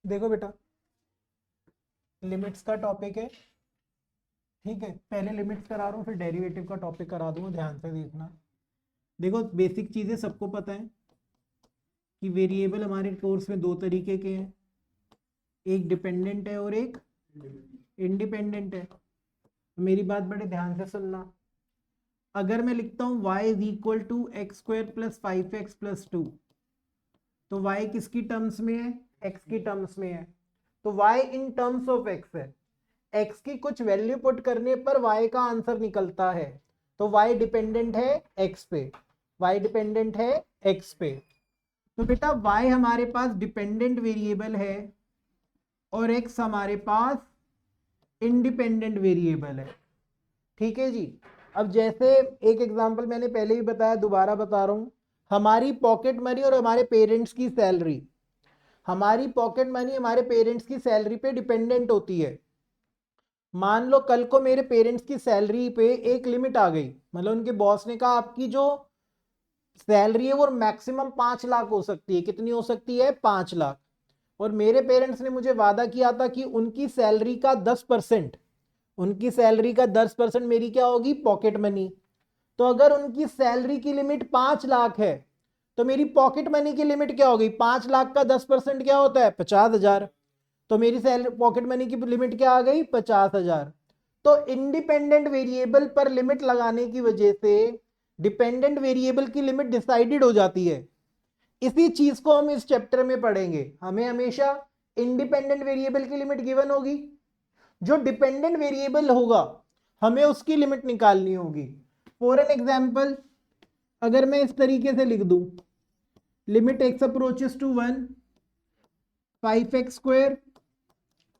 देखो बेटा, लिमिट्स का टॉपिक है, ठीक है। पहले लिमिट्स करा रहा हूँ, फिर डेरिवेटिव का टॉपिक करा दूंगा, ध्यान से देखना। देखो, बेसिक चीजें सबको पता है कि वेरिएबल हमारे कोर्स में दो तरीके के हैं, एक डिपेंडेंट है और एक इंडिपेंडेंट है। मेरी बात बड़े ध्यान से सुनना। अगर मैं लिखता हूं y is equal to x square plus 5x plus 2, तो y किसकी टर्म्स में है? x की टर्म्स में है। तो y in terms of x है। x की कुछ वैल्यू पुट करने पर y का आंसर निकलता है। तो y डिपेंडेंट है x पे, y डिपेंडेंट है x पे। तो बेटा y हमारे पास डिपेंडेंट वेरिएबल है और x हमारे पास इंडिपेंडेंट वेरिएबल है, ठीक है जी। अब जैसे एक एग्जांपल मैंने पहले ही बताया, दोबारा बता रहा हूं। हमारी पॉकेट मनी और हमारे पेरेंट्स की सैलरी, हमारी पॉकेट मनी हमारे पेरेंट्स की सैलरी पे डिपेंडेंट होती है। मान लो कल को मेरे पेरेंट्स की सैलरी पे एक लिमिट आ गई, मतलब उनके बॉस ने कहा आपकी जो सैलरी है वो मैक्सिमम 5 लाख हो सकती है। कितनी हो सकती है? 5 लाख। और मेरे पेरेंट्स ने मुझे वादा किया था कि उनकी सैलरी का 10%, उनकी सैलरी का 10% मेरी क्या होगी? Pocket money. तो अगर उनकी सैलरी की लिमिट 5 लाख है, तो मेरी पॉकेट मनी की लिमिट क्या होगी? 5 लाख का 10% क्या होता है? 50,000। तो मेरी सैलरी पॉकेट मनी की लिमिट क्या आ गई? 50,000। तो इंडिपेंडेंट वेरिएबल पर लिमिट लगाने की वजह से डिपेंडेंट वेरिएबल की लिमिट डिसाइडेड हो जाती है। इसी चीज को हम इस चैप्टर में पढ़ेंगे। हमें हमेशा इंडिपेंडेंट वेरिएबल की लिमिट गिवन होगी, जो डिपेंडेंट वेरिएबल होगा हमें उसकी लिमिट निकालनी होगी। फॉर एन एग्जाम्पल, अगर मैं इस तरीके से लिख दूं, limit x approaches to 1, 5x square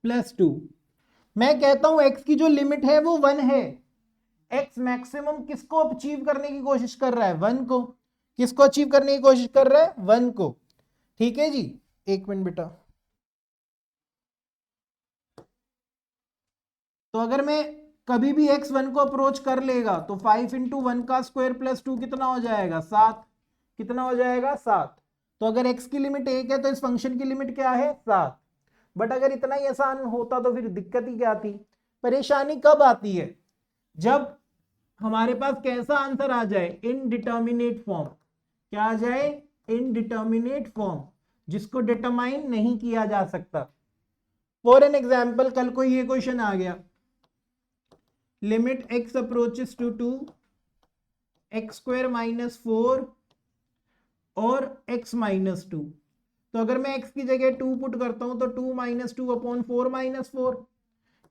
plus 2। मैं कहता हूं x की जो लिमिट है वो 1 है। x मैक्सिमम किसको अचीव करने की कोशिश कर रहा है? 1 को। किसको अचीव करने की कोशिश कर रहा है? 1 को। ठीक है जी। एक मिनट बेटा। तो अगर मैं कभी भी x 1 को अप्रोच कर लेगा तो 5 इंटू 1 का स्क्वायर प्लस 2 कितना हो जाएगा? 7। कितना हो जाएगा? 7। तो अगर x की लिमिट 1 है तो इस फंक्शन की लिमिट क्या है? 7। बट अगर इतना ही आसान होता तो फिर दिक्कत ही क्या थी? परेशानी कब आती है? जब हमारे पास कैसा आंसर आ जाए? Indeterminate form. क्या आ जाए? इनडिटर्मिनेट फॉर्म, जिसको डिटरमाइन नहीं किया जा सकता। फॉर एन एग्जाम्पल, कल को ये क्वेश्चन आ गया, limit x approaches to 2, x square minus 4 और x माइनस 2। तो अगर मैं x की जगह 2 पुट करता हूं तो 2 माइनस 2 अपॉन 4 माइनस 4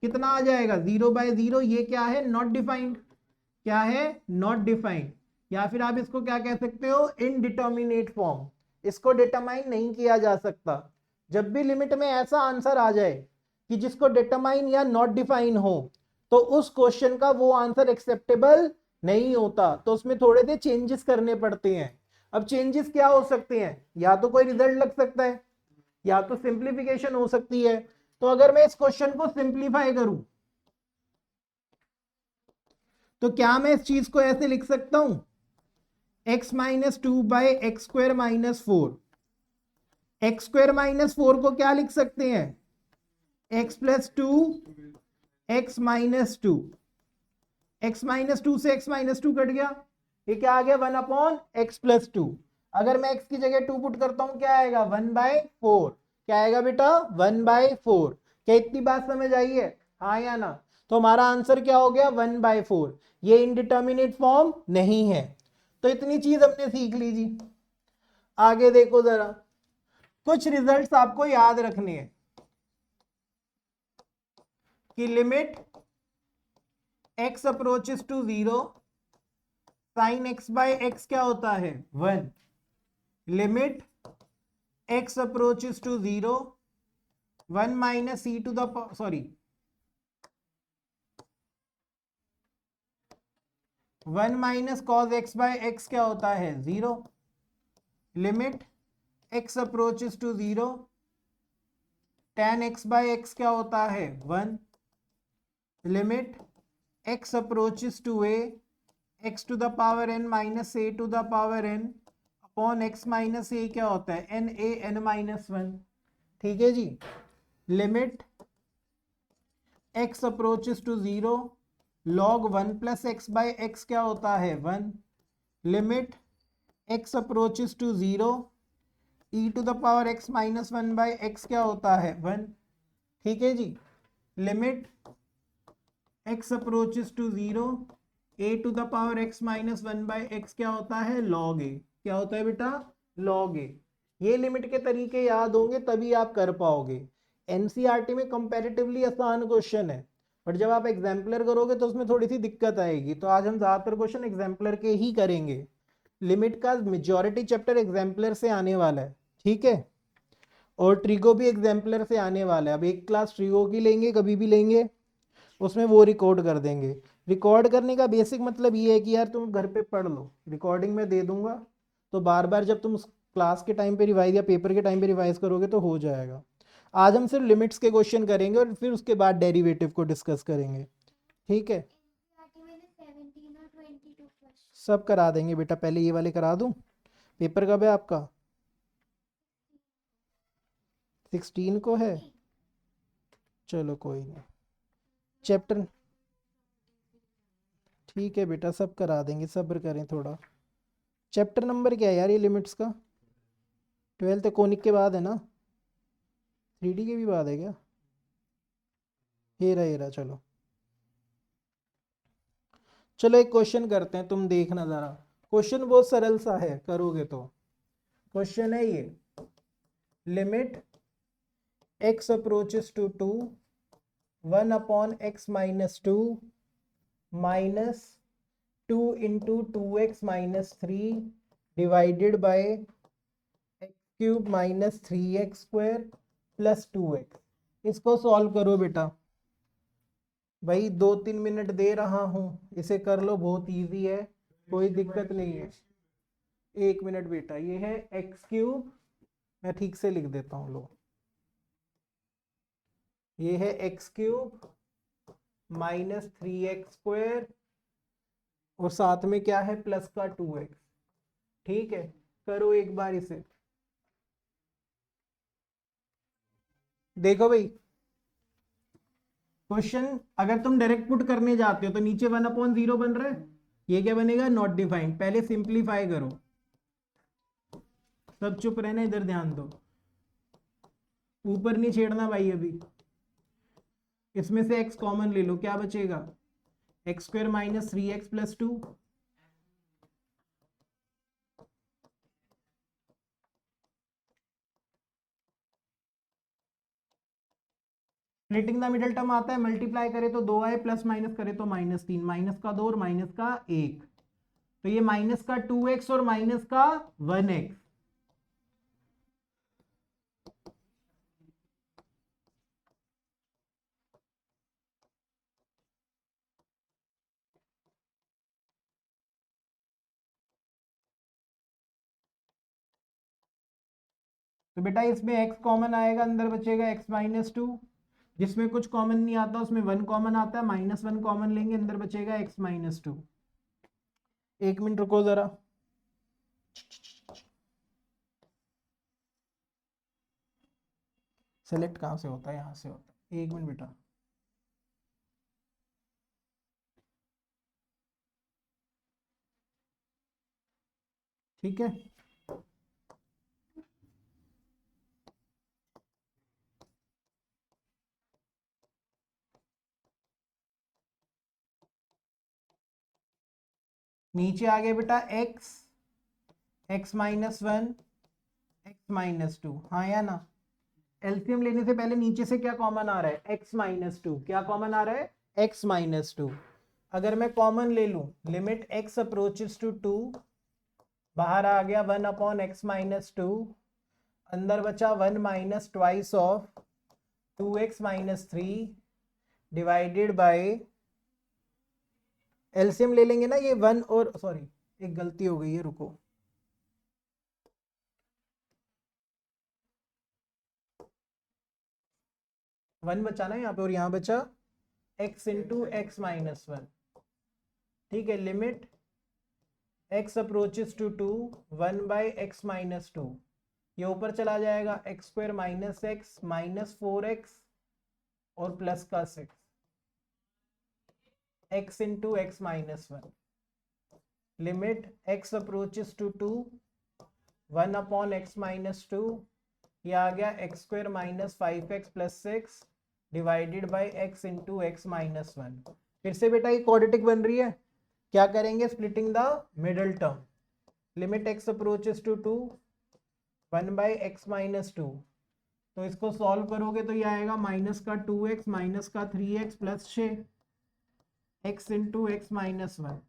कितना आ जाएगा? 0/0। ये क्या है? Not defined. क्या है? Not defined. या फिर आप इसको क्या कह सकते हो? Indeterminate form. इसको डिटरमाइन नहीं किया जा सकता। जब भी लिमिट में ऐसा आंसर आ जाए कि जिसको डिटरमाइन या नॉट डिफाइन हो, तो उस क्वेश्चन का वो आंसर एक्सेप्टेबल नहीं होता। तो उसमें थोड़े से चेंजेस करने पड़ते हैं। अब चेंजेस क्या हो सकते हैं? या तो कोई रिजल्ट लग सकता है, या तो सिंप्लीफिकेशन हो सकती है। तो अगर मैं इस क्वेश्चन को सिंप्लीफाई करूं तो क्या मैं इस चीज को ऐसे लिख सकता हूं? x minus 2 by x square minus 4। X square minus 4 को क्या लिख सकते हैं? x plus 2 x minus 2। X minus 2 से x माइनस 2 कट गया, ये क्या आ गया? 1 अपॉन एक्स प्लस 2। अगर मैं x की जगह 2 पुट करता हूं, क्या आएगा? 1/4। क्या आएगा बेटा? 1/4। क्या इतनी बात समझ आई है? हाँ या ना? तो हमारा आंसर क्या हो गया? 1/4। ये इनडिटर्मिनेट फॉर्म नहीं है। तो इतनी चीज हमने सीख ली जी। आगे देखो जरा, कुछ रिजल्ट्स आपको याद रखने हैं कि limit x approaches to 0, sine x by x क्या होता है? 1। Limit x approaches to 0, 1 minus e to the sorry 1 minus cos x by x क्या होता है? 0। Limit x approaches to 0, tan x by x क्या होता है? 1। Limit x approaches to a, x to the power n minus a to the power n upon x minus ए क्या होता है, n a n minus one. ठीक है जी। Limit x approaches to zero, log one plus x by x क्या होता है, one. Limit x approaches to zero, e to the power x minus one by x क्या होता है, one. ठीक है जी। Limit x approaches to zero, a to the power x minus one by x क्या होता है, log a। क्या होता है बेटा, log a। ये लिमिट के तरीके याद होंगे तभी आप कर पाओगे। एनसीईआरटी में कंपैरेटिवली आसान क्वेश्चन है, बट जब आप एग्जाम्पलर करोगे तो उसमें थोड़ी सी दिक्कत आएगी। तो आज हम ज्यादातर क्वेश्चन एग्जाम्पलर के ही करेंगे। लिमिट का मेजॉरिटी चैप्टर एग्जाम्पलर से आने वाला है, ठीक है। और ट्रिगो भी एग्जाम्पलर से आने वाला है। अब एक क्लास ट्रिगो की लेंगे, कभी भी लेंगे, उसमें वो रिकॉर्ड कर देंगे। रिकॉर्ड करने का बेसिक मतलब ये है कि यार तुम घर पे पढ़ लो, रिकॉर्डिंग में दे दूंगा, तो बार बार जब तुम क्लास के टाइम पे रिवाइज या पेपर के टाइम पे रिवाइज करोगे तो हो जाएगा। आज हम सिर्फ लिमिट्स के क्वेश्चन करेंगे और फिर उसके बाद डेरिवेटिव को डिस्कस करेंगे, ठीक है। सब करा देंगे बेटा, पहले ये वाले करा दूं। पेपर कब है आपका, 16 को है, चलो कोई नहीं। चैप्टर ठीक है बेटा, सब करा देंगे, सब्र करें थोड़ा। चैप्टर नंबर क्या है यार ये लिमिट्स का, 12th कोनिक के बाद है ना, 3D के भी बाद है क्या, ये रहा चलो। चलो एक क्वेश्चन करते हैं, तुम देखना जरा। क्वेश्चन बहुत सरल सा है, करोगे तो। क्वेश्चन है ये, limit x approaches to two, 1 upon x minus two minus 2 into two x minus three divided by x cube minus three x square plus 2x। इसको सॉल्व करो बेटा। भाई 2-3 मिनट दे रहा हूं, इसे कर लो, बहुत इजी है, कोई दिक्कत नहीं है। 1 मिनट बेटा, ये है एक्स क्यूब, मैं ठीक से लिख देता हूं, लो। ये है x cube minus three x square और साथ में क्या है, प्लस का 2x। ठीक है, करो एक बार इसे। देखो भाई, क्वेश्चन अगर तुम डायरेक्ट पुट करने जाते हो तो नीचे 1/0 बन रहा है, ये क्या बनेगा, नॉट डिफाइंड। पहले सिंप्लीफाई करो, सब चुप रहना, इधर ध्यान दो, ऊपर नहीं छेड़ना भाई अभी। इसमें से x कॉमन ले लो, क्या बचेगा, x square minus three x plus two. Splitting the middle term आता है, मल्टीप्लाई करे तो 2 आए, प्लस माइनस करे तो -3, माइनस का 2 और माइनस का 1, तो ये माइनस का 2x और माइनस का 1x। तो बेटा इसमें x कॉमन आएगा, अंदर बचेगा x माइनस टू, जिसमें कुछ कॉमन नहीं आता उसमें 1 कॉमन आता है, -1 कॉमन लेंगे, अंदर बचेगा x माइनस टू। 1 मिनट रुको जरा, सेलेक्ट कहाँ से होता है, यहाँ से होता है, 1 मिनट बेटा। ठीक है, नीचे आ गया बेटा x minus one, x minus to, हाँ या ना। एलसीएम लेने से पहले नीचे से क्या कॉमन आ रहा है, x माइनस टू, क्या कॉमन आ रहा है, x माइनस टू। अगर मैं कॉमन ले लूं, limit x approaches to two, बाहर आ गया 1/x माइनस टू, अंदर बचा 1 minus twice of 2x minus three divided by, LCM ले लेंगे ना, ये 1 और सॉरी एक गलती हो गई है, रुको, वन बचा ना यहाँ पे और यहाँ बचा x into x minus one. ठीक है, limit x approaches to 2 1 by x minus 2, ये ऊपर चला जाएगा x square minus x minus 4x और प्लस का 6 x into x minus 1, limit x approaches to 2 1 upon x minus 2, ये आ गया x square minus 5x plus 6 divided by x into x minus 1। फिर से बेटा ये क्वाड्रेटिक बन रही है, क्या करेंगे, splitting the middle term, limit x approaches to 2 1 by x minus 2, तो इसको सॉल्व करोगे तो ये आएगा माइनस का 2x माइनस का 3x plus 6 x into x minus 1,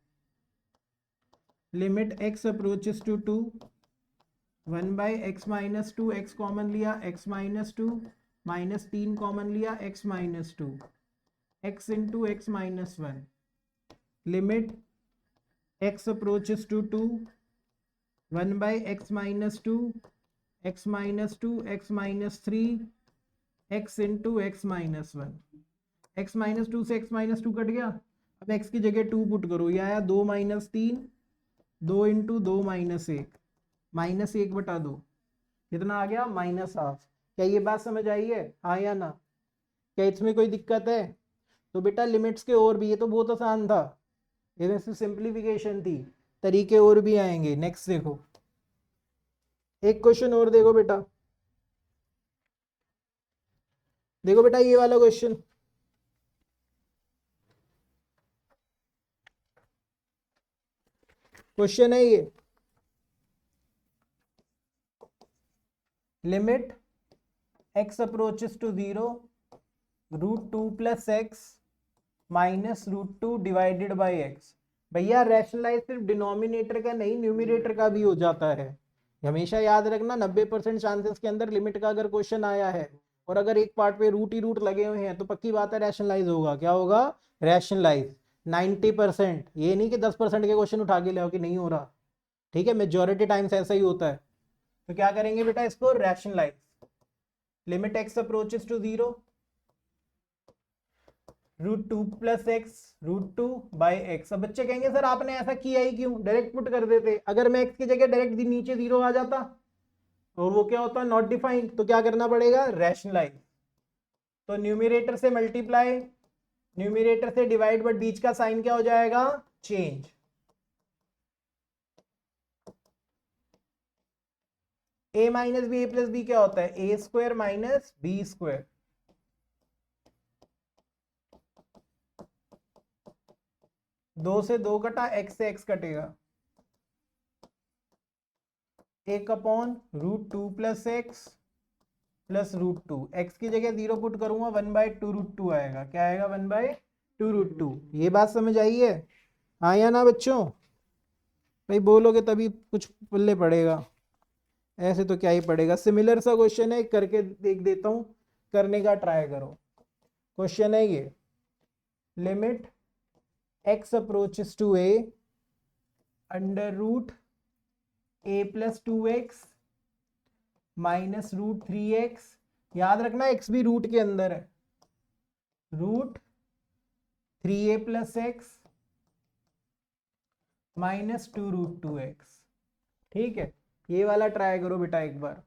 limit x approaches to 2 1 by x minus 2, x common लिया x माइनस 2 माइनस 3 कॉमन लिया x minus 2, x into x minus 1, limit x approaches to 2 1 by x minus 2 x minus 2 x minus 3 x into x minus 1, x minus 2 से x minus 2 cut गया, अब x की जगह 2 put करो, यह आया 2 minus 3 2 into 2 minus 1 minus 1 बटा 2, कितना आ गया माइनस हाफ। क्या ये बात समझ आई है, हाँ या ना, क्या इसमें कोई दिक्कत है? तो बेटा लिमिट्स के और भी, ये तो बहुत आसान था, ये सिर्फ सिंप्लीफिकेशन थी, तरीके और भी आएंगे। नेक्स्ट देखो, एक क्वेश्चन और देखो बेटा, देखो बेटा ये वाला क्वेश्चन, क्वेश्चन है ये, limit x approaches to 0 root 2 plus x minus root 2 divided by x. भैया रैशनलाइज सिर्फ डिनोमिनेटर का नहीं, न्यूमिनेटर का भी हो जाता है, हमेशा याद रखना। 90% चांसेस के अंदर लिमिट का अगर क्वेश्चन आया है और अगर एक पार्ट पे रूट ही रूट लगे हुए हैं तो पक्की बात है रैशनलाइज होगा। क्या होगा, रैशनलाइज। 90%, ये नहीं कि 10% के क्वेश्चन उठा के ले आओ कि नहीं हो रहा, ठीक है, मेजोरिटी टाइम्स ऐसा ही होता है। तो क्या करेंगे बेटा, इसको rationalise, limit x approaches to 0 root 2 plus x root 2 by x. अब बच्चे कहेंगे सर आपने ऐसा किया ही क्यों, डायरेक्ट पुट कर देते, अगर मैं एक्स की जगह डायरेक्ट नीचे 0 आ जाता और वो क्या होता, नॉट डिफाइंड, तो क्या करना पड़ेगा, रैशनलाइज। तो न्यूमिरेटर से मल्टीप्लाई, न्यूमिरेटर से डिवाइड, बट बीच का साइन क्या हो जाएगा, change. A minus b, a plus b क्या होता है, a square minus b square. दो से दो कटा, एक्स से एक्स कटेगा, एक upon root 2 plus x plus root 2, x की जगह 0 पुट करूंगा 1 बाई 2 रूट 2 आएगा, क्या आएगा 1 बाई 2 रूट 2। ये बात समझ आई है, हाँ या ना बच्चों? भाई बोलोगे तभी कुछ पल्ले पड़ेगा, ऐसे तो क्या ही पड़ेगा। सिमिलर सा क्वेश्चन है, करके देख देता हूं, करने का ट्राई करो। क्वेश्चन है ये, limit x approaches to a under root a plus 2x minus root 3x, याद रखना x भी रूट के अंदर है, root 3a plus x minus 2 root 2x। ठीक है, ये वाला ट्राई करो बेटा एक बार।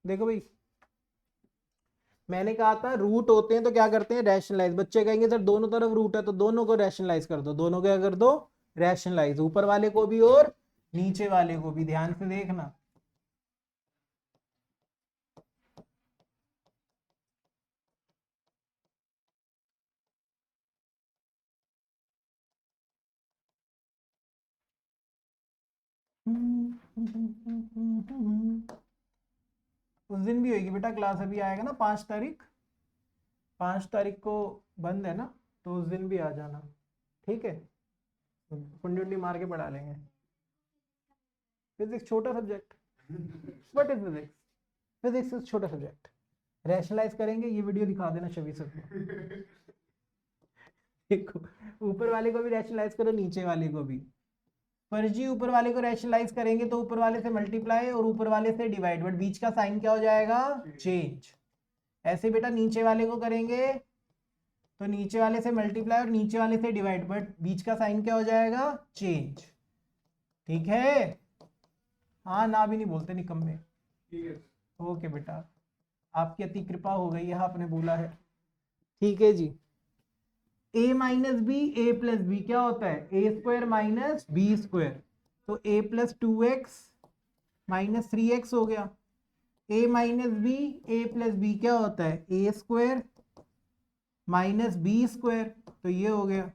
देखो भाई मैंने कहा था रूट होते हैं तो क्या करते हैं, रैशनलाइज। बच्चे कहेंगे सर दोनों तरफ रूट है, तो दोनों को रैशनलाइज कर दो, दोनों को कर दो रैशनलाइज, ऊपर वाले को भी और नीचे वाले को भी, ध्यान से देखना। उस दिन भी होगी बेटा क्लास, अभी आएगा ना 5 तारीख, 5 तारीख को बंद है ना, तो उस दिन भी आ जाना, ठीक है, कुंडी उंडी मार के पढ़ा लेंगे। फिजिक्स छोटा subject, what is physics, physics is छोटा सब्जेक्ट, रैशनलाइज करेंगे। ये वीडियो दिखा देना शबी सर को। देखो ऊपर वाले को भी रैशनलाइज करो, नीचे वाले को भी। फर्जी ऊपर वाले को रैशनलाइज करेंगे तो ऊपर वाले से मल्टीप्लाई और ऊपर वाले से डिवाइड, बट बीच का साइन क्या हो जाएगा, चेंज। ऐसे बेटा नीचे वाले को करेंगे तो नीचे वाले से मल्टीप्लाई और नीचे वाले से डिवाइड, बट बीच का साइन क्या हो जाएगा, चेंज। ठीक है, हाँ ना भी नहीं बोलते निकम्मे। ठीक है, ओके बेटा, आपकी अति कृपा हो गई है, आपने बोला है। ठीक है जी, a minus b a plus b क्या होता है, a square minus b square, तो a plus 2x minus 3x हो गया। a minus b a plus b क्या होता है, a square minus b square, तो ये हो गया।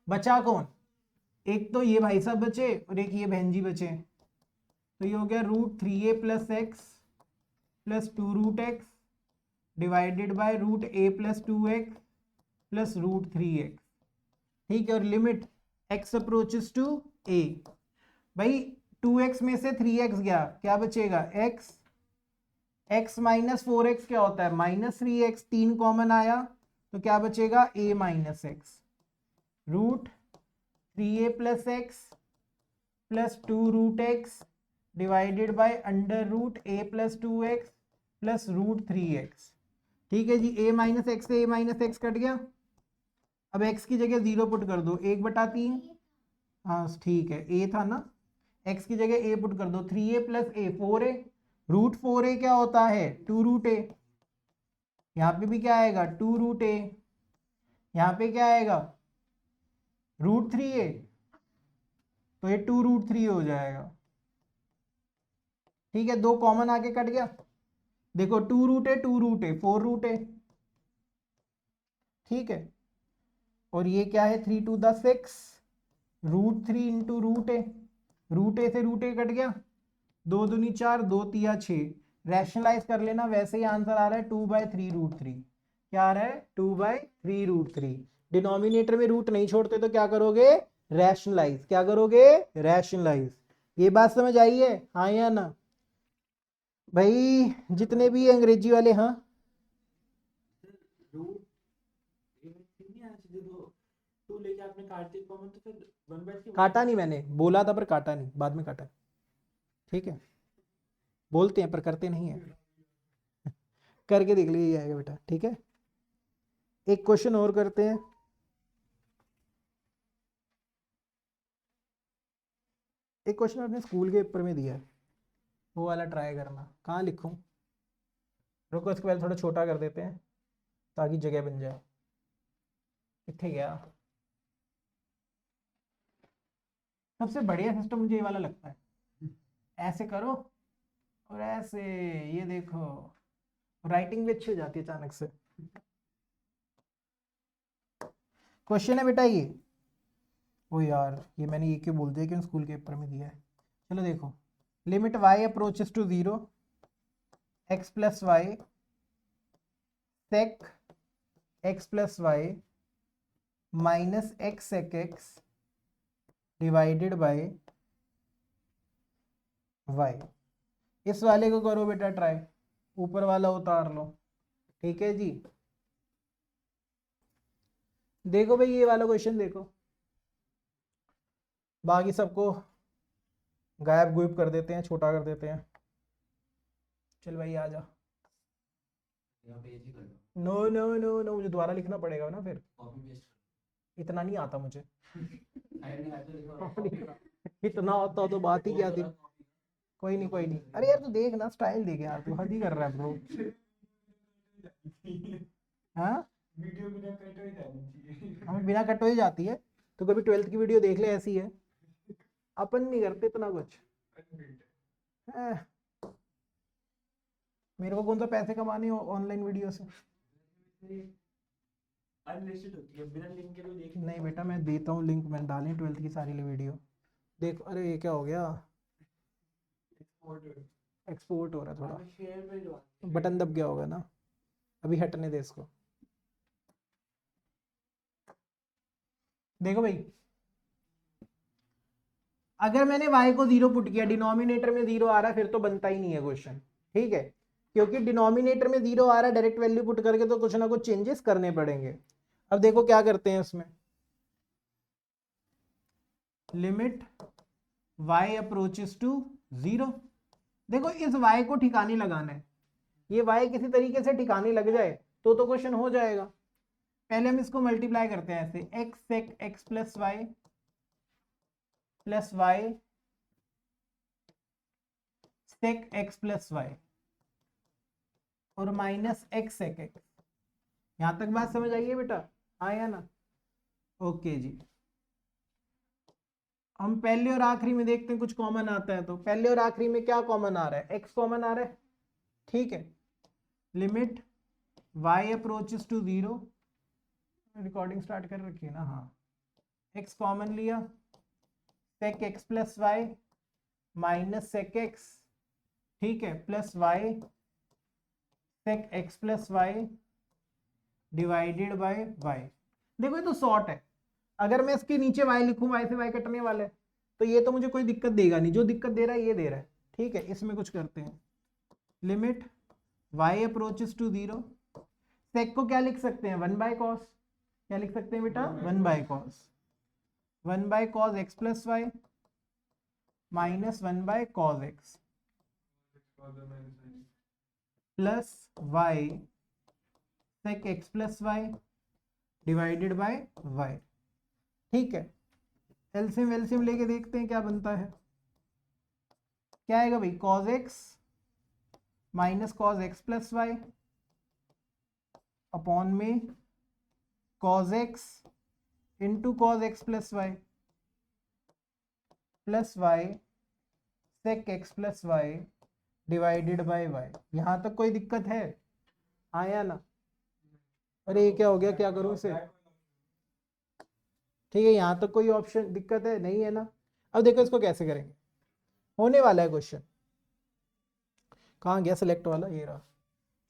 बचा कौन, एक तो ये भाई साहब बचे और एक ये बहन जी बचे, तो ये हो गया √3a plus x plus 2√x divided by √a plus 2x plus √3x। ठीक है, और limit x approaches to a, भाई 2x में से 3x गया, क्या बचेगा x, x माइनस 4x क्या होता है माइनस 3x, 3 कॉमन आया तो क्या बचेगा a minus x, √3a plus x plus 2√x divided by √a plus 2x plus √3x। ठीक है जी, a माइनस एक्स से a माइनस एक्स कट गया, अब x की जगह 0 पुट कर दो, 1/3। हाँ ठीक है, a था ना, x की जगह a पुट कर दो, 3a plus a 4a, √4a क्या होता है 2√a, यहाँ पे भी क्या आएगा 2√a, यहाँ पे क्या आएगा √3a, तो ये 2√3 हो जाएगा। ठीक है, 2 कॉमन आके कट गया, देखो 2√a 2√a 4√a। ठीक है, और ये क्या है 3 to the 6 √3 into √a, √a से √a कट गया, 2 दूनी 4 2 तिया 6, रैशनलाइज कर लेना, वैसे ही आंसर आ रहा है 2/3√3। क्या आ रहा है 2/3√3। डिनोमिनेटर में रूट नहीं छोड़ते तो क्या करोगे, रैशनलाइज। क्या करोगे, रैशनलाइज। ये बात समझ आई है, हाँ या ना भाई, जितने भी अंग्रेजी वाले, हाँ काटा नहीं मैंने, बोला था पर काटा नहीं, बाद में काटा। ठीक है, बोलते हैं पर करते नहीं है। करके देख लीजिए जाएगा बेटा। ठीक है, एक क्वेश्चन और करते हैं। एक क्वेश्चन अपने स्कूल के पेपर में दिया है, वो वाला ट्राई करना। कहाँ लिखूं, रुको इसके पहले थोड़ा छोटा कर देते हैं ताकि जगह बन जाए। कितने गया, सबसे बढ़िया सिस्टम मुझे ये वाला लगता है, ऐसे करो और ऐसे, ये देखो राइटिंग भी अच्छी हो जाती है अचानक से। क्वेश्चन है बेटा ये, ओ यार ये मैंने ये क्यों बोल दिया कि स्कूल के पेपर में दिया है। चलो देखो, limit y approaches to 0 x plus y sec x plus y minus x sec x divided by y। इस वाले को करो बेटा ट्राई, ऊपर वाला उतार लो। ठीक है जी, देखो भाई ये वाला क्वेश्चन देखो, बाकी सबको गायब गुयब कर देते हैं, छोटा कर देते हैं। चल भाई आ जा। नो नो नो नो, मुझे दोबारा लिखना पड़ेगा ना फिर, इतना नहीं आता मुझे। इतना होता तो बात ही क्या थी। कोई नहीं कोई नहीं, अरे यार तू देख ना, स्टाइल देख यार, तू हद ही कर रहा है ब्रो। हाँ हमें बिना कट हो ही जाती है, तो कभी 12th की वीडियो देख ले, ऐसी है। अपन नहीं करते इतना कुछ। मेरे को कौन सा पैसे कमाने ऑनलाइन वीडियो से, बिना लिंक के देख नहीं बेटा, मैं देता हूँ लिंक, मैंने डाली 12th की सारी वीडियो देख। अरे ये क्या हो गया, एक्सपोर्ट हो रहा है थोड़ा, बटन दब गया होगा ना, अभी हटने दे इसको। देखो भाई, अगर मैंने y को 0 पुट किया, डिनोमिनेटर में 0 आ रहा है, फिर तो बनता ही नहीं है क्वेश्चन। ठीक है, क्योंकि डिनोमिनेटर में 0 आ रहा है, डायरेक्ट वैल्यू पुट करके तो कुछ ना कुछ चेंजेस करने पड़ेंगे। अब देखो क्या करते हैं उसमें, लिमिट y अप्रोचेस टू 0। देखो इस y को ठिकाने लगाना है, ये y किसी तरीके से ठिकाने लग जाए तो क्वेश्चन हो जाएगा। पहले हम इसको मल्टीप्लाई करते हैं ऐसे, x sec x plus y sec x plus y और माइनस एक्स सेक एक्स। यहां तक बात समझ आइए बेटा, आया ना? ओके जी, हम पहले और आखिरी में देखते हैं कुछ कॉमन आता है। तो पहले और आखिरी में क्या कॉमन आ रहा है? एक्स कॉमन आ रहा है, ठीक है। Limit y approaches to 0, recording start कर रखी है ना? हाँ, x कॉमन लिया, sec x plus y minus sec x, ठीक है, plus y sec x plus y divided by y. देखो ये तो शॉर्ट है, अगर मैं इसके नीचे y लिखूं, y से y कटने वाला है, तो ये तो मुझे कोई दिक्कत देगा नहीं, जो दिक्कत दे रहा है ये दे रहा है, ठीक है। इसमें कुछ करते हैं, लिमिट y अप्रोचेस टू 0, सेक को क्या लिख सकते हैं? 1 बाय कॉस। क्या लिख सकते हैं बेटा? 1 by cos, 1 by cos x plus y minus 1 by cos x plus y sec x plus y divided by y, ठीक है। एलसीएम एलसीएम लेके देखते हैं क्या बनता है। क्या आएगा भाई? Cos x minus cos x plus y upon में cos x into cos x plus y plus y sec x plus y divided by y. यहां तक कोई दिक्कत है? आया ना? अरे ये क्या हो गया, क्या करूं इसे? ठीक है, यहां तक कोई ऑप्शन दिक्कत है? नहीं है ना? अब देखो इसको कैसे करेंगे, होने वाला है क्वेश्चन। कहाँ गया सिलेक्ट वाला? ये रहा,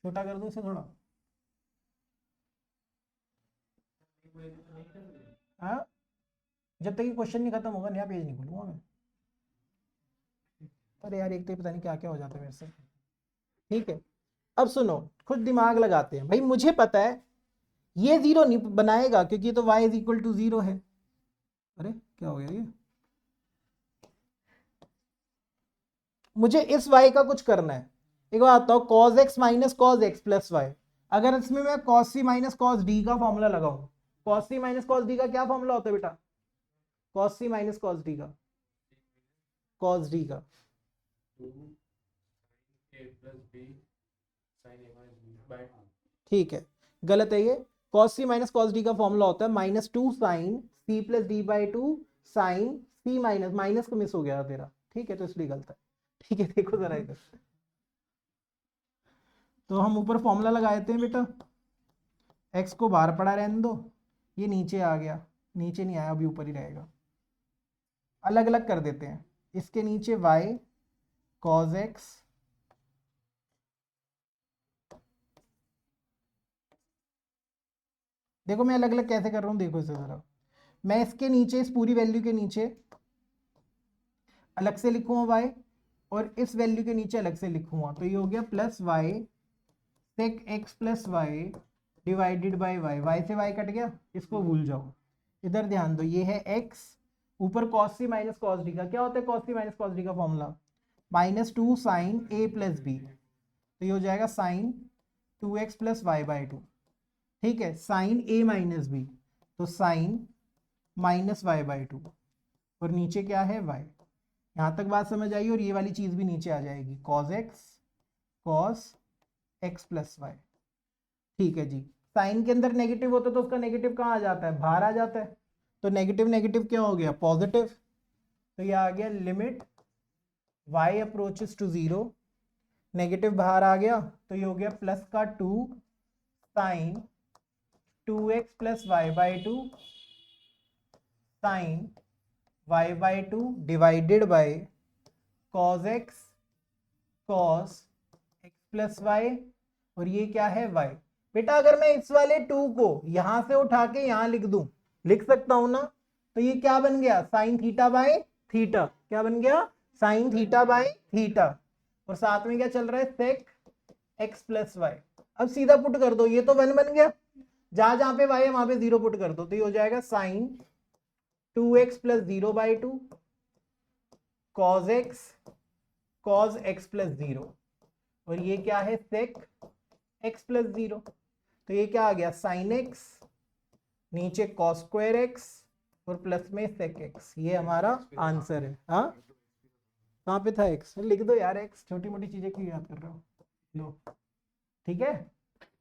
छोटा कर दूं इसे थोड़ा। हाँ, जब तक ये क्वेश्चन नहीं खत्म होगा नया पेज नहीं खोलूंगा मैं। अरे यार एक तो पता नहीं क्या क्या हो जाता है मेरे से। ठीक है, अब सुनो, खुद दिमाग लगाते हैं भाई। मुझे पता है ये जीरो नहीं बनाएगा क्योंकि ये तो y इज इक्वल टू 0 है। अरे क्या हो गया ये? मुझे इस y का कुछ करना है। एक बात बताओ, cos x minus cos x plus y, अगर इसमें मैं cos c minus cos d का फॉर्मूला लगाऊं, cos c minus cos d का क्या फॉर्मूला होता है बेटा? cos c minus cos d का, cos d का ठीक है, गलत है ये। cos c minus cos d का फॉर्मूला होता है minus 2 sine c plus d by 2 sine c minus, minus को मिस हो गया तेरा, ठीक है, तो इसलिए गलत है। ठीक है, देखो जरा इधर, तो हम ऊपर फॉर्मूला लगा देते हैं बेटा, x को बाहर पड़ा रहने दो, ये नीचे आ गया, नीचे नहीं आया, अभी ऊपर ही रहेगा। अलग अलग कर देते हैं, इसके नीचे y cos x देखो मैं अलग अलग कैसे कर रहा हूँ, देखो इसे जरा। मैं इसके नीचे, इस पूरी वैल्यू के नीचे अलग से लिखूंगा y, और इस वैल्यू के नीचे अलग से लिखूंगा, तो ये हो गया plus y sec x plus y divided by y. Y से वाई कट गया, इसको भूल जाओ। इधर ध्यान दो, ये है x, ऊपर cos c minus cos d का क्या होता है? cos c minus cos d का formula minus 2 sine a plus b, तो ये हो जाएगा sine 2x plus y by 2, ठीक है। साइन a माइनस बी, तो साइन माइनस वाई बाई 2, और नीचे क्या है? y। यहां तक बात समझ आई? और ये वाली चीज भी नीचे आ जाएगी, cos x प्लस वाई, ठीक है जी। साइन के अंदर नेगेटिव होता है तो उसका नेगेटिव कहाँ आ जाता है? बाहर आ जाता है, तो नेगेटिव नेगेटिव क्या हो गया? पॉजिटिव। तो ये आ गया limit y approaches to 0, negative बाहर आ गया, तो ये हो गया प्लस का 2 sine 2x plus y by 2 sine y by 2 divided by cos x cos x plus y, और ये क्या है? y। बेटा अगर मैं इस वाले 2 को यहां से उठा के यहां लिख दूं, लिख सकता हूं ना? तो ये क्या बन गया? Sine theta by theta. क्या बन गया? साइन थीटा बाय थीटा, और साथ में क्या चल रहा है? Sec x plus y. अब सीधा पुट कर दो, ये तो 1 बन गया, जहां जहां पे y है वहां पे 0 पुट कर दो, तो ये हो जाएगा sine 2x plus 0 by 2 cos x plus 0, और ये क्या है? सेक x प्लस 0, तो ये क्या आ गया? साइन x नीचे cos स्क्वायर x और प्लस में sec x, ये हमारा आंसर है। हाँ कहाँ पे था x, लिख दो यार x, छोटी मोटी चीजें क्यों याद कर रहे हो, लो ठीक है,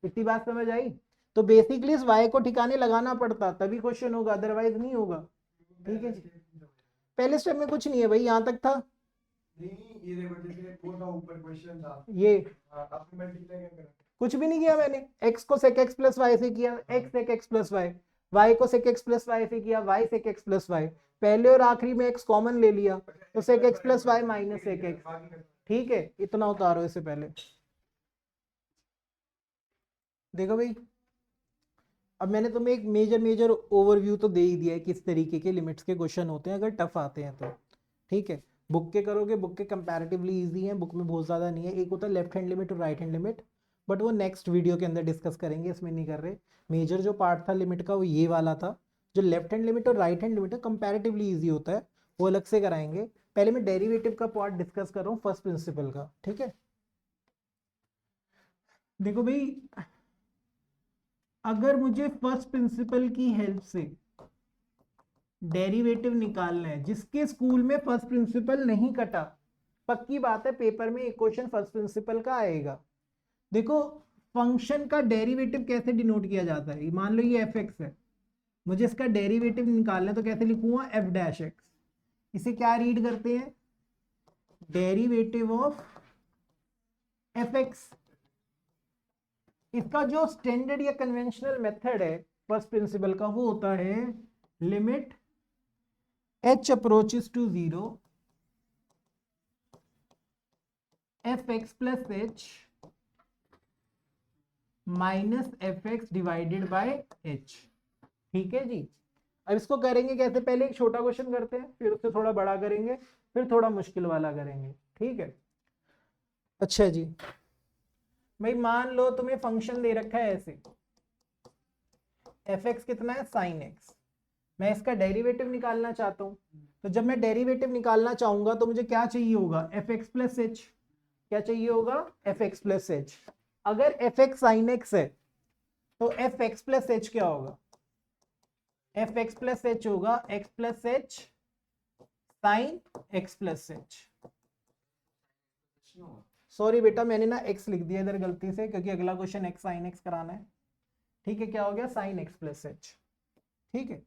इतनी बात समझ आई। तो बेसिकली इस y को ठिकाने लगाना पड़ता तभी क्वेश्चन होगा, अदरवाइज नहीं होगा। ठीक है जी, पहले स्टेप में कुछ नहीं है भाई, यहाँ तक था। ये कुछ भी नहीं किया मैंने, x को sec x प्लस वाई से किया, x sec x plus y, y को sec x प्लस वाई से किया, y sec x plus y, पहले और आखिरी में x कॉमन ले लिया तो sec x plus y minus sec x। ठीक है, इतना उतारो इससे पहले। देखो भाई, अब मैंने तुम्हें एक मेजर ओवरव्यू तो दे ही दिया है किस तरीके के लिमिट्स के क्वेश्चन होते हैं अगर टफ आते हैं तो। ठीक है, बुक के करोगे, बुक के कंपैरेटिवली इजी है, बुक में बहुत ज़्यादा नहीं है। एक होता है लेफ्ट हैंड लिमिट और राइट हैंड लिमिट, बट वो नेक्स्ट वीडियो के अंदर डिस्कस करेंगे, इसमें नहीं कर रहे। मेजर जो पार्ट था लिमिट का वो ये वाला था। जो लेफ्ट हैंड लिमिट और राइट हैंड लिमिट है कंपैरेटिवली ईजी होता है, वो अलग से कराएंगे। पहले मैं डेरिवेटिव का पार्ट डिस्कस कर रहा हूँ फर्स्ट प्रिंसिपल का। ठीक है, देखो भाई, अगर मुझे फर्स्ट प्रिंसिपल की हेल्प से डेरिवेटिव निकालना है, जिसके स्कूल में फर्स्ट प्रिंसिपल नहीं कटा, पक्की बात है पेपर में एक क्वेश्चन फर्स्ट प्रिंसिपल का आएगा। देखो, फंक्शन का डेरिवेटिव कैसे डिनोट किया जाता है, मान लो ये एफ एक्स है, मुझे इसका डेरिवेटिव निकालना है तो कैसे लिखूंगा, एफ डैश एक्स। इसे क्या रीड करते हैं, डेरिवेटिव ऑफ एफ एक्स। इसका जो स्टैंडर्ड या कन्वेंशनल मेथड है फर्स्ट प्रिंसिपल का, वो होता है limit h approaches to 0 f x plus h minus f x divided by h. ठीक है जी, अब इसको करेंगे कैसे, पहले एक छोटा क्वेश्चन करते हैं, फिर उससे थोड़ा बड़ा करेंगे, फिर थोड़ा मुश्किल वाला करेंगे। ठीक है, अच्छा जी, भाई मान लो तुम्हें फंक्शन दे रखा है ऐसे, एफ एक्स कितना है, साइन एक्स, मैं इसका डेरिवेटिव निकालना चाहता हूं। तो जब मैं डेरिवेटिव निकालना चाहूंगा तो मुझे क्या चाहिए होगा, एफ एक्स प्लस एच। क्या चाहिए होगा, एफ एक्स प्लस एच। अगर एफ एक्स साइन एक्स है तो एफ एक्स प्लस एच क्या होगा, एफ एक्स प्लस एच होगा x plus h sine x plus H. Sorry बेटा, मैंने ना एक्स लिख दिया इधर गलती से, क्योंकि अगला क्वेश्चन एक्स साइन एक्स कराना है। ठीक है, क्या हो गया, साइन एक्स प्लस एच। ठीक है,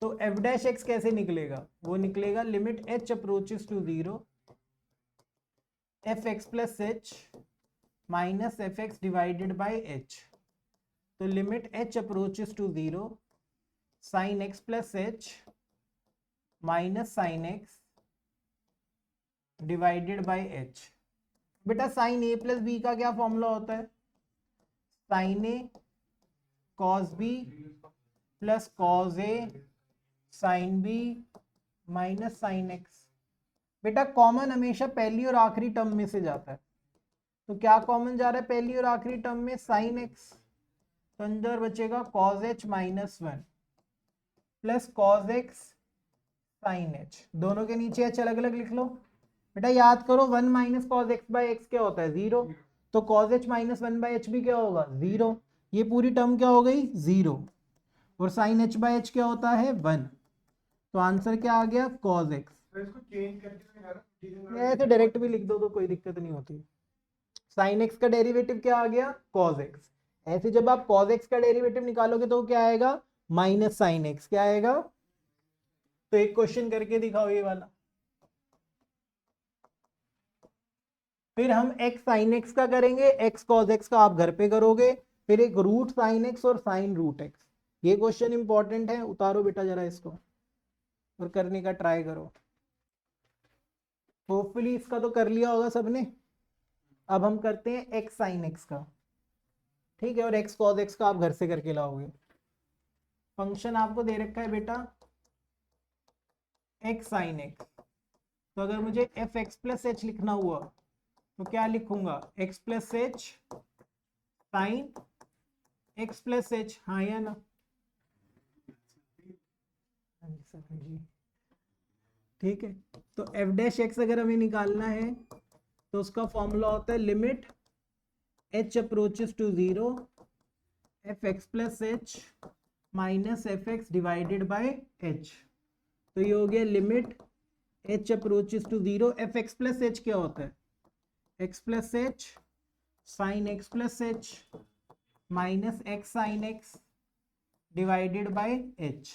तो एफ डैश एक्स कैसे निकलेगा, वो निकलेगा limit h approaches to 0 f x plus h minus f x divided by h. तो limit h approaches to 0 sine x plus h minus sine x divided by h. बेटा sine a plus b का क्या formula होता है, sine a cos b plus cos a sine b minus sine x. बेटा common हमेशा पहली और आखिरी टर्म में से जाता है, तो क्या कॉमन जा रहा है पहली और आखिरी टर्म में, साइन एक्स, तो अंदर बचेगा cos h minus 1 plus cos x sine h. दोनों के नीचे एच अलग अलग लिख लो। बेटा याद करो 1 minus cos x by x क्या होता है, 0, तो cos h minus 1 by H भी क्या होगा, 0। ये पूरी टर्म क्या हो गई, 0, और साइन एच बाई एच क्या होता है, 1। तो आंसर क्या आ गया, कॉस एक्स। ऐसे डायरेक्ट भी लिख दो तो कोई दिक्कत नहीं होती। साइन एक्स का डेरिवेटिव क्या आ गया, कॉस एक्स। ऐसे जब आप कॉस एक्स का डेरिवेटिव निकालोगे तो क्या आएगा, माइनस साइन एक्स। क्या आएगा, तो एक क्वेश्चन करके दिखाओ ये वाला। फिर हम एक्स साइन एक्स का करेंगे, एक्स कॉस एक्स का आप घर पे करोगे, फिर एक रूट साइन एक्स और साइन रूट एक्स। ये क्वेश्चन इंपॉर्टेंट है, उतारो बेटा जरा इसको और करने का ट्राई करो। होपफुली इसका तो कर लिया होगा सबने। अब हम करते हैं एक्स साइन एक्स का। ठीक है, और एक्स कॉस एक्स का आप घर से करके लाओगे। फंक्शन आपको दे रखा है बेटा एक्स साइन एक्स, तो अगर मुझे एफ एक्स प्लस एच लिखना हुआ तो क्या लिखूंगा, x plus h sine x plus H. हाँ या ना, ठीक है। तो एफ डैश एक्स अगर हमें निकालना है तो उसका फॉर्मूला होता है limit h approaches to 0 f x plus h minus f x divided by h. तो ये हो गया limit h approaches to 0, f x plus h क्या होता है, x plus h sine x plus h minus x sine x divided by h.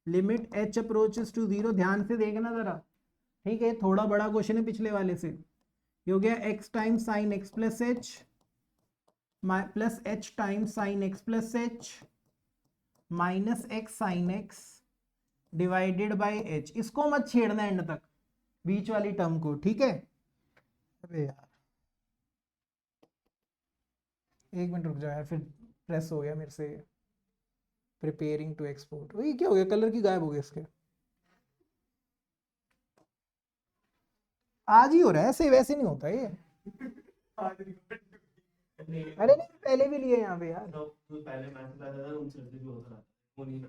Limit h approaches to 0, ध्यान से देखना जरा, ठीक है, थोड़ा बड़ा क्वेश्चन है पिछले वाले से। ये हो गया x times sign x plus h plus H times sign x plus h minus x sine x divided by H. इसको मत छेड़ना एंड तक, बीच वाली टर्म को, ठीक है। अबे यार एक मिनट रुक जाओ यार, फिर प्रेस हो गया मेरे से। प्रिपेयरिंग टू एक्सपोर्ट, वही क्या हो गया, कलर की गायब हो गया इसके। आज ही हो रहा है ऐसे, वैसे नहीं होता ये। अरे नहीं पहले भी लिए यहाँ पे यार। पहले मैच लाया था उनसे भी होता था, वो नहीं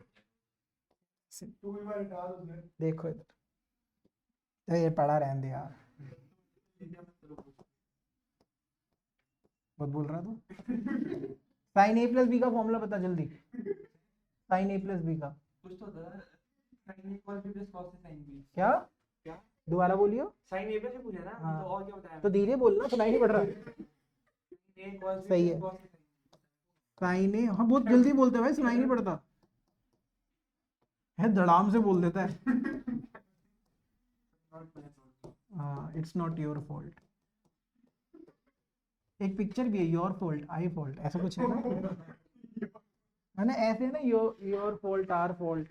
देखो इधर, तो ये पढ़ा रहने दे यार, बहुत बोल रहा तू। साइन ए प्लस बी का फॉर्मूला बता जल्दी, साइन ए प्लस बी का कुछ तो था, sin a cos b plus cos a sin b। क्या क्या दोबारा बोलियो। sin a से पूछा ना, हाँ। तो और क्या बताया? तो धीरे बोलना, सुनाई नहीं पड़ रहा। a cos b सही plus है। cos a sin b। Sine a, हाँ बहुत जल्दी बोलते हैं भाई, सुनाई नहीं पड़ता है, धड़ाम से बोल देता है। हाँ, इट्स नॉट योर फॉल्ट। एक पिक्चर भी है, योर फॉल्ट आई फॉल्ट, ऐसा कुछ है ना, है ना, ऐसे है ना, योर फॉल्ट आर फॉल्ट,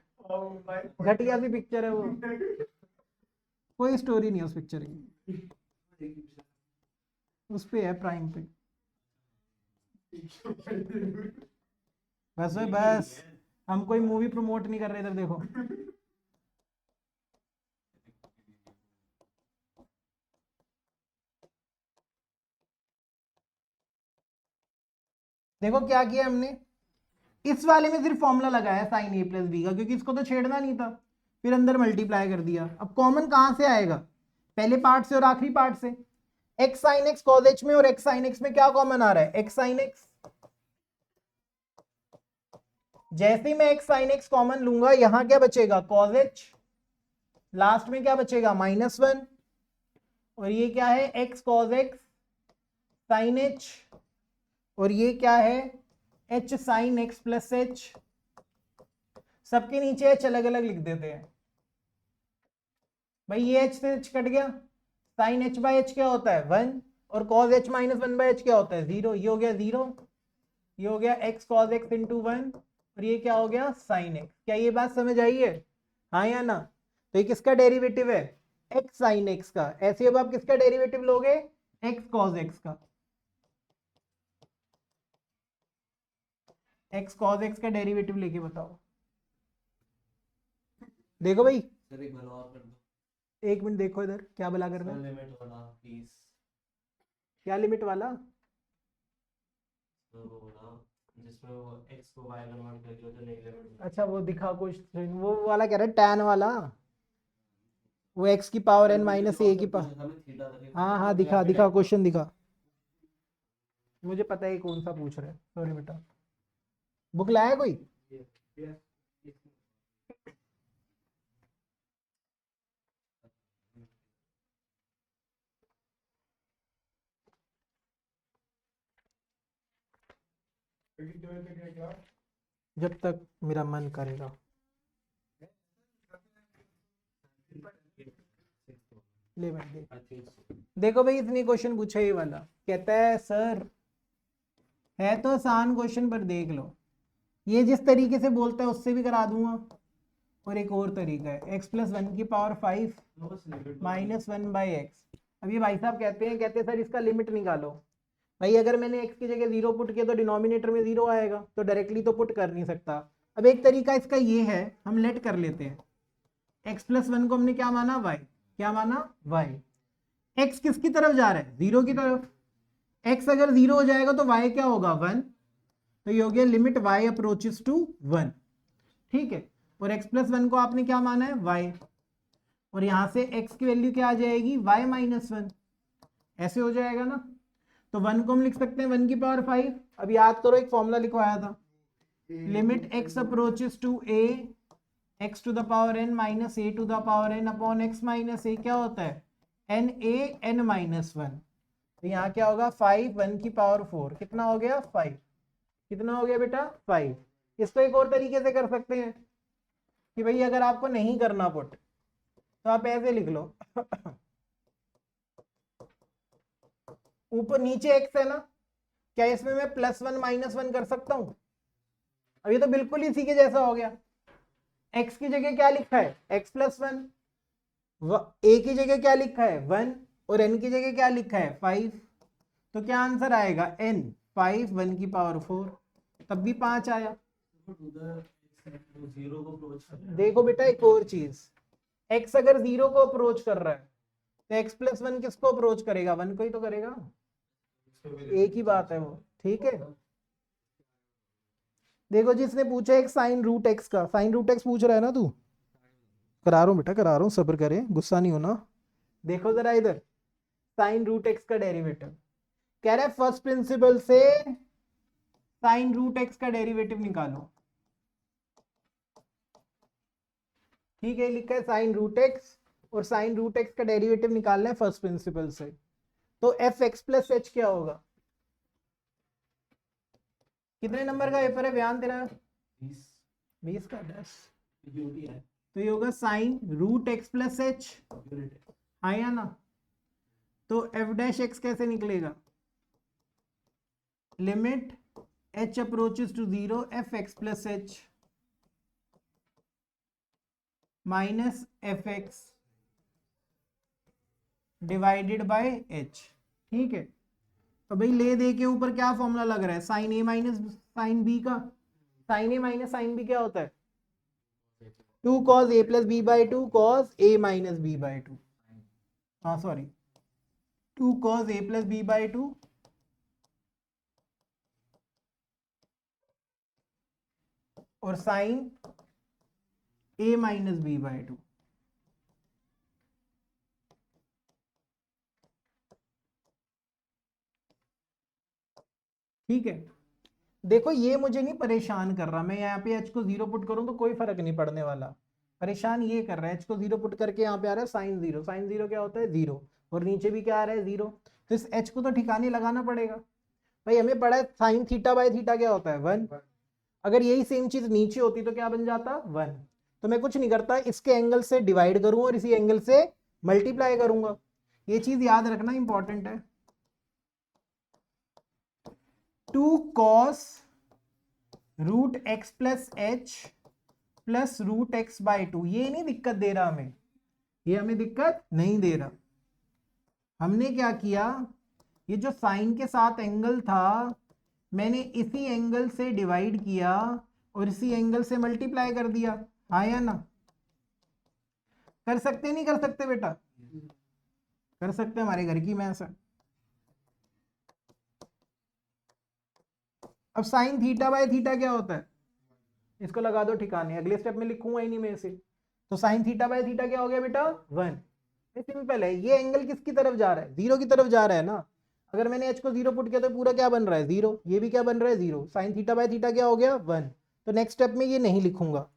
घटिया सी पिक्चर है वो, कोई स्टोरी नहीं है उस पिक्चर की, उस पे है प्राइम पे। बस भाई बस, हम कोई मूवी प्रमोट नहीं कर रहे इधर, देखो देखो क्या किया हमने, इस वाले में सिर्फ फॉर्मूला लगाया साइन ए प्लस बी का, क्योंकि इसको तो छेड़ना नहीं था, फिर अंदर मल्टीप्लाई कर दिया। अब कॉमन कहां से आएगा, पहले पार्ट से और आखिरी पार्ट से। X sine x cos H में और एक्स साइन एक्स में क्या कॉमन आ रहा है, एक्स साइन एक्स। जैसे ही मैं एक्स साइन एक्स कॉमन लूंगा, यहां क्या बचेगा, कॉज एच, लास्ट में क्या बचेगा, -1, और ये क्या है, x cos x sine h, और ये क्या है, h sine x plus h. सबके नीचे एच अलग अलग लिख देते हैं भाई, ये एच से एच कट गया, साइन एच बाय एच क्या होता है 1, और कॉज एच -1 बाय एच क्या होता है 0, ये हो गया 0, ये हो गया एक्स कॉज एक्स इंटू 1, और ये क्या हो गया साइन एक्स। क्या ये बात समझ आई है, हाँ या ना। तो ये किसका डेरिवेटिव है, एक्स साइन एक्स का। ऐसे अब आप किसका डेरिवेटिव लोगे, एक्स कॉज एक्स का, एक्स कॉज एक्स का डेरिवेटिव लेके बताओ। देखो भाई, सर एक भला और कर दो, एक मिनट देखो इधर, क्या भला करना, लिमिट वाला प्लीज। क्या लिमिट वाला, तो वो ना जिसमें वो x को y कन्वर्ट करके होता है नेगेटिव। अच्छा वो दिखा क्वेश्चन, वो वाला कह रहा है tan वाला, वो x की पावर n माइनस ए की पावर। हाँ हाँ दिखा दिखा क्वेश्चन दिखा, मुझे पता है कौन सा पूछ रहा है, सॉरी बेटा। बुक लाया कोई, जब तक मेरा मन करेगा। ले भाई देख, देखो भाई इसने क्वेश्चन पूछा ये वाला, कहता है सर है तो आसान क्वेश्चन पर देख लो, ये जिस तरीके से बोलता है उससे भी करा दूंगा, और एक और तरीका है x प्लस 1 की पावर 5 -1 बाई एक्स। अब ये भाई साहब कहते हैं सर इसका लिमिट निकालो। भाई अगर मैंने x की जगह 0 पुट किया तो डिनोमिनेटर में 0 आएगा, तो डायरेक्टली तो पुट कर नहीं सकता। अब एक तरीका इसका ये है, हम लेट कर लेते हैं, x प्लस 1 को हमने क्या माना y, क्या माना y, x किसकी तरफ जा रहा है 0 की तरफ, x अगर 0 हो जाएगा तो y क्या होगा 1, तो ये हो गया लिमिट y अप्रोचेस टू 1, ठीक है। और x प्लस 1 को आपने क्या माना है y, और यहां से x की वैल्यू क्या आ जाएगी y -1, ऐसे हो जाएगा ना। तो 1 को हम लिख सकते हैं 1 की पावर 5। अब याद करो एक फॉर्मूला लिखवाया था, limit x approaches to a x to the power n minus a to the power n upon x minus a क्या होता है n a n माइनस 1। तो यहाँ क्या होगा 5 1 की पावर 4 कितना हो गया 5। कितना हो गया बेटा 5। इसको एक और तरीके से कर सकते हैं कि भाई अगर आपको नहीं करना पुट तो आप ऐसे लिख लो ऊपर नीचे x है ना, क्या इसमें मैं +1 -1 कर सकता हूं। अब ये तो बिल्कुल इसी के जैसा हो गया। x की जगह क्या लिखा है x + 1, a की जगह क्या लिखा है 1 और n की जगह क्या लिखा है 5। तो क्या आंसर आएगा n 5 1 की पावर 4, तब भी 5 आया। जीरो को अप्रोच कर रहा है। देखो बेटा एक और चीज, x अगर 0 को अप्रोच कर रहा है तो x + 1 किसको अप्रोच करेगा 1 को ही तो करेगा, एक ही बात है वो। ठीक है, देखो जिसने पूछा एक साइन रूट एक्स का, साइन रूट एक्स पूछ रहा है ना तू, करा रहा हूं बेटा करा रहा हूं, सब्र करे गुस्सा नहीं होना। देखो जरा इधर साइन रूट एक्स का डेरिवेटिव कह रहा है फर्स्ट प्रिंसिपल से साइन रूट एक्स का डेरिवेटिव निकालो। ठीक है, लिखा है साइन रूट एक्स और साइन रूट एक्स का डेरिवेटिव निकालना है फर्स्ट प्रिंसिपल से। तो एफ एक्स प्लस एच क्या होगा। कितने नंबर का पेपर है बयान तेरा 20 का 10। तो ये होगा sine root x plus h, आया ना। तो एफ डैश एक्स कैसे निकलेगा, limit h approaches to 0 f x plus h minus f x divided by h. ठीक है, तो भाई ले दे के ऊपर क्या फॉर्मूला लग रहा है साइन ए माइनस साइन बी का। साइन ए माइनस साइन बी क्या होता है 2 cos a plus b by 2 cos a minus b by 2, हाँ sorry 2 cos a plus b by 2 और sign a minus b by 2। ठीक है, देखो ये मुझे नहीं परेशान कर रहा, मैं यहाँ पे h को 0 पुट करूं तो कोई फर्क नहीं पड़ने वाला। परेशान ये कर रहा है h को 0 पुट करके यहाँ पे आ रहा है साइन 0, साइन 0 क्या होता है 0 और नीचे भी क्या आ रहा है 0, तो इस h को तो ठिकाने लगाना पड़ेगा। भाई हमें पड़ा है साइन थीटा बाय थीटा क्या होता है 1, अगर यही सेम चीज नीचे होती तो क्या बन जाता 1। तो मैं कुछ नहीं करता, इसके एंगल से डिवाइड करूंगा और इसी एंगल से मल्टीप्लाई करूंगा। ये चीज याद रखना इंपॉर्टेंट है। 2 cos root x plus h plus root x by 2, ये नहीं दिक्कत दे रहा हमें, ये हमें दिक्कत नहीं दे रहा। हमने क्या किया, ये जो साइन के साथ एंगल था मैंने इसी एंगल से डिवाइड किया और इसी एंगल से मल्टीप्लाई कर दिया, हाँ या ना। कर सकते नहीं कर सकते बेटा, कर सकते, हमारे घर की मैथ्स है। अब साइन थीटा बाय थीटा क्या होता है, इसको लगा दो ठिकाने, अगले स्टेप में लिखूंगा ही नहीं मैं इसे। तो साइन थीटा बाय थीटा क्या हो गया बेटा 1। सिंपल है, ये एंगल किसकी तरफ जा रहा है 0 की तरफ जा रहा है ना। अगर मैंने h को 0 पुट किया तो पूरा क्या बन रहा है 0, ये भी क्या बन रहा है 0, साइन थीटा बाय थीटा क्या हो गया 1। तो नेक्स्ट स्टेप में ये नहीं लिखूंगा।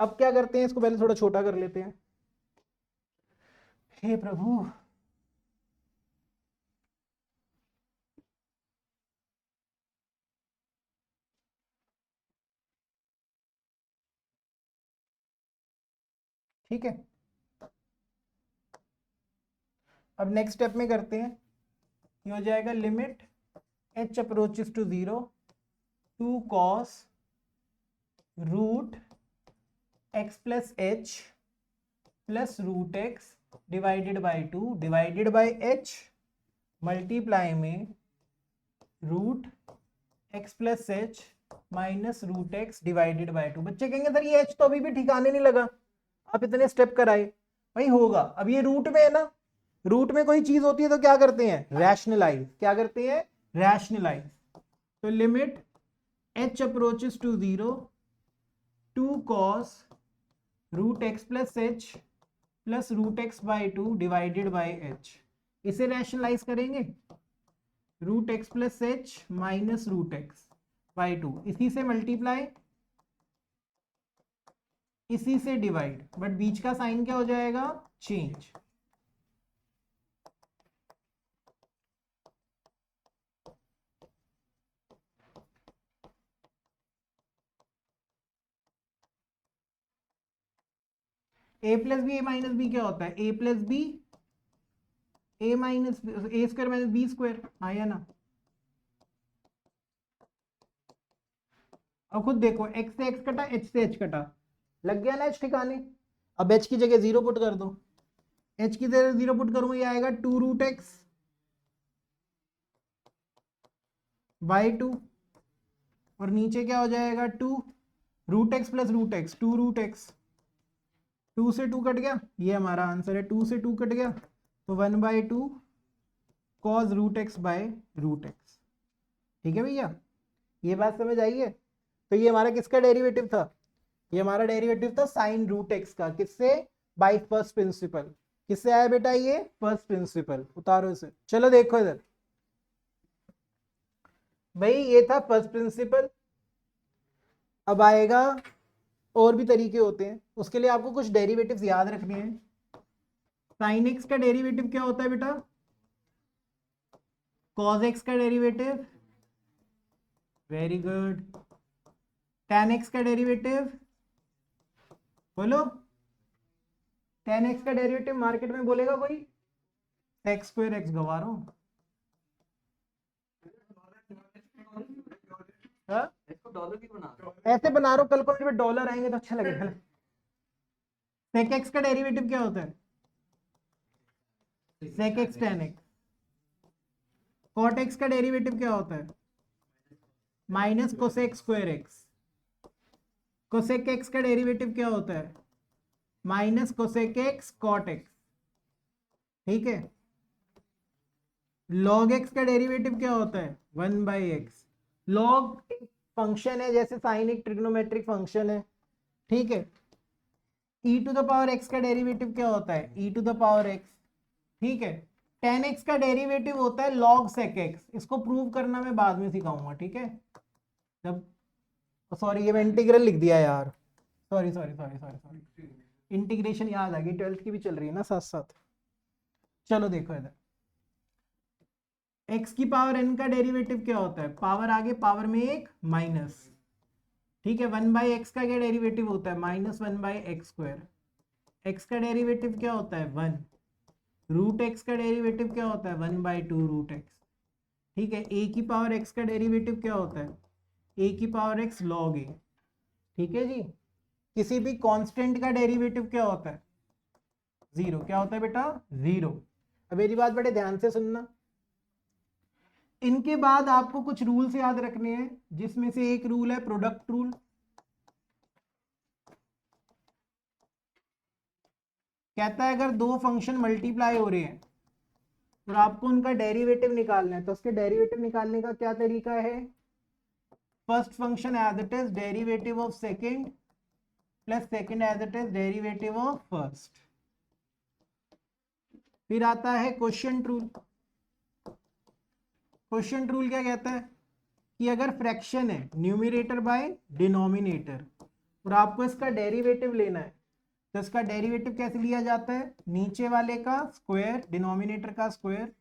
अब क्या करते हैं, इसको पहले थोड़ा छोटा कर लेते हैं। हे प्रभु, ठीक है। अब नेक्स्ट स्टेप में करते हैं, ये हो जाएगा limit h approaches to 0 2 cos root x plus h plus root x divided by 2 divided by h multiply में root x plus h minus root x divided by 2। बच्चे कहेंगे सर ये h तो अभी भी ठिकाने नहीं लगा, आप इतने स्टेप कराए। भाई होगा, अब ये रूट में है ना, रूट में कोई चीज होती है तो क्या करते हैं रैशनलाइज, क्या करते हैं रैशनलाइज। तो limit h approaches to 0 2 cos root x plus h plus root x by 2 divided by h, इसे रैशनलाइज करेंगे root x plus h minus root x by 2, इसी से मल्टीप्लाई इसी से डिवाइड, बट बीच का साइन क्या हो जाएगा, चेंज। ए प्लस बी ए माइनस बी क्या होता है, ए प्लस बी ए माइनस ए स्क्वायर माइनस बी स्क्वायर, आया ना। अब खुद देखो, x से x कटा, h से h कटा, लग गया ना h ठिकाने। अब h की जगह 0 पुट कर दो, h की जगह 0 पुट करूंगा, ये आएगा 2 रूट एक्स बाई 2, और नीचे क्या हो जाएगा 2 root x plus root x, 2 root x, 2 से 2 कट गया, ये हमारा आंसर है, 2 से 2 कट गया तो 1/2 cos root x by root x. ठीक है भैया, ये बात समझ आई है। तो ये हमारा किसका डेरिवेटिव था, ये हमारा डेरिवेटिव था साइन रूट एक्स का, किससे, बाय फर्स्ट प्रिंसिपल। किससे आया बेटा, ये फर्स्ट प्रिंसिपल, उतारो इसे। चलो देखो इधर भाई, ये था फर्स्ट प्रिंसिपल। अब आएगा, और भी तरीके होते हैं, उसके लिए आपको कुछ डेरिवेटिव्स याद रखने हैं। साइन एक्स का डेरिवेटिव क्या होता है बेटा, कॉस एक्स का derivative, very good. tan x का डेरिवेटिव, बोलो, tan एक्स का डेरिवेटिव मार्केट में बोलेगा कोई, एक्स स्क्वायर एक्स, गवा रहा हूं। हाँ? ऐसे बना रहा हूं, कल को मेरे पे डॉलर आएंगे तो अच्छा लगेगा। sec x का डेरिवेटिव क्या होता है, sec x tan x। cot x का डेरिवेटिव क्या होता है, minus cosec square x. cosec x का डेरिवेटिव क्या होता है, minus cosec x cot x। ठीक है, log x का डेरिवेटिव क्या होता है, 1/x। log फंक्शन है, जैसे साइन एक ट्रिग्नोमेट्रिक फंक्शन है। ठीक है, e to the power x का डेरिवेटिव क्या होता है, e to the power x। ठीक है, tan x का डेरिवेटिव होता है log sec x। इसको प्रूव करना मैं बाद में सिखाऊंगा, ठीक है, जब, सॉरी ये मैं इंटीग्रल लिख दिया यार, sorry sorry sorry sorry sorry, integration याद आ गई, 12th की भी चल रही है ना साथ साथ। चलो देखो इधर, x की पावर n का डेरिवेटिव क्या होता है, पावर आगे पावर में एक माइनस। ठीक है, 1/x का क्या डेरिवेटिव होता है, -1/x स्क्वायर। x का डेरिवेटिव क्या होता है, 1। रूट x का डेरिवेटिव क्या होता है, 1/2 रूट x। ठीक है, a की पावर x का डेरिवेटिव क्या होता है, a की पावर x log a। ठीक है जी, किसी भी कांस्टेंट का डेरिवेटिव क्या होता है, 0। क्या होता है बेटा, 0। अब मेरी बात बड़े ध्यान से सुनना, इनके बाद आपको कुछ रूल्स याद रखने हैं, जिसमें से एक रूल है प्रोडक्ट रूल। कहता है अगर दो फंक्शन मल्टीप्लाई हो रहे हैं और आपको उनका डेरिवेटिव निकालना है, तो उसके डेरिवेटिव निकालने का क्या तरीका है, first function as it is derivative of second plus second as it is derivative of first. फिर आता है क्वोशिएंट रूल। क्वोशिएंट रूल क्या कहता है कि अगर फ्रैक्शन है न्यूमरेटर बाय डिनोमिनेटर और आपको इसका डेरिवेटिव लेना है, तो इसका डेरिवेटिव कैसे लिया जाता है, नीचे वाले का स्क्वायर डिनोमिनेटर का square,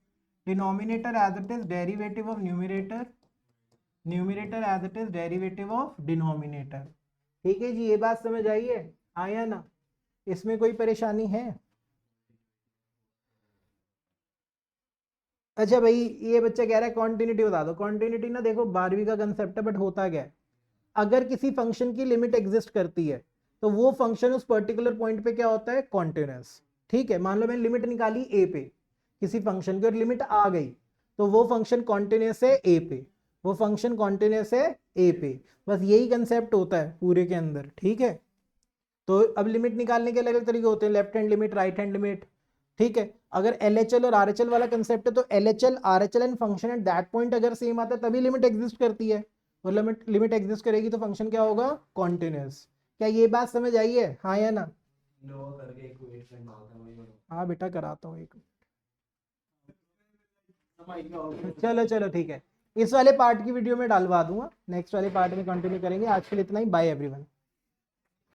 denominator as it is derivative of numerator, numerator as it is derivative of denominator. ठीक है जी, ये बात समझ आई है, आया ना, इसमें कोई परेशानी है। अच्छा भाई, ये बच्चा कह रहा है कॉन्टिन्यूटी बता दो। कॉन्टिन्यूटी ना देखो 12वीं का कंसेप्ट है, बट होता क्या है, अगर किसी फंक्शन की लिमिट एग्जिस्ट करती है तो वो फंक्शन उस पर्टिकुलर पॉइंट पे क्या होता है, कॉन्टिन्यूअस। ठीक है, मान लो मैंने लिमिट निकाली ए पे किसी फंक्शन की और लिमिट आ गई, तो वो फंक्शन कॉन्टिन्यूअस है ए पे, वो फंक्शन कॉन्टिन्यूअस है ए पे। बस यही कंसेप्ट होता है पूरे के अंदर। ठीक है, तो अब लिमिट निकालने के अलग अलग तरीके होते हैं, left hand limit, right hand limit. ठीक है, अगर LHL और RHL वाला कंसेप्ट है तो LHL RHL and function at that point अगर सेम आता है तभी लिमिट एग्जिस्ट करती है, और लिमिट एग्जिस्ट करेगी तो फंक्शन क्या होगा, कॉन्टिन्यूअस। क्या ये बात समझ आई है, हाँ या ना। हाँ बेटा कराता हूँ एक। चलो चलो ठीक है, इस वाले पार्ट की वीडियो में डालवा दूंगा, नेक्स्ट वाले पार्ट में कंटिन्यू करेंगे। आज के लिए इतना ही, बाय एवरीवन।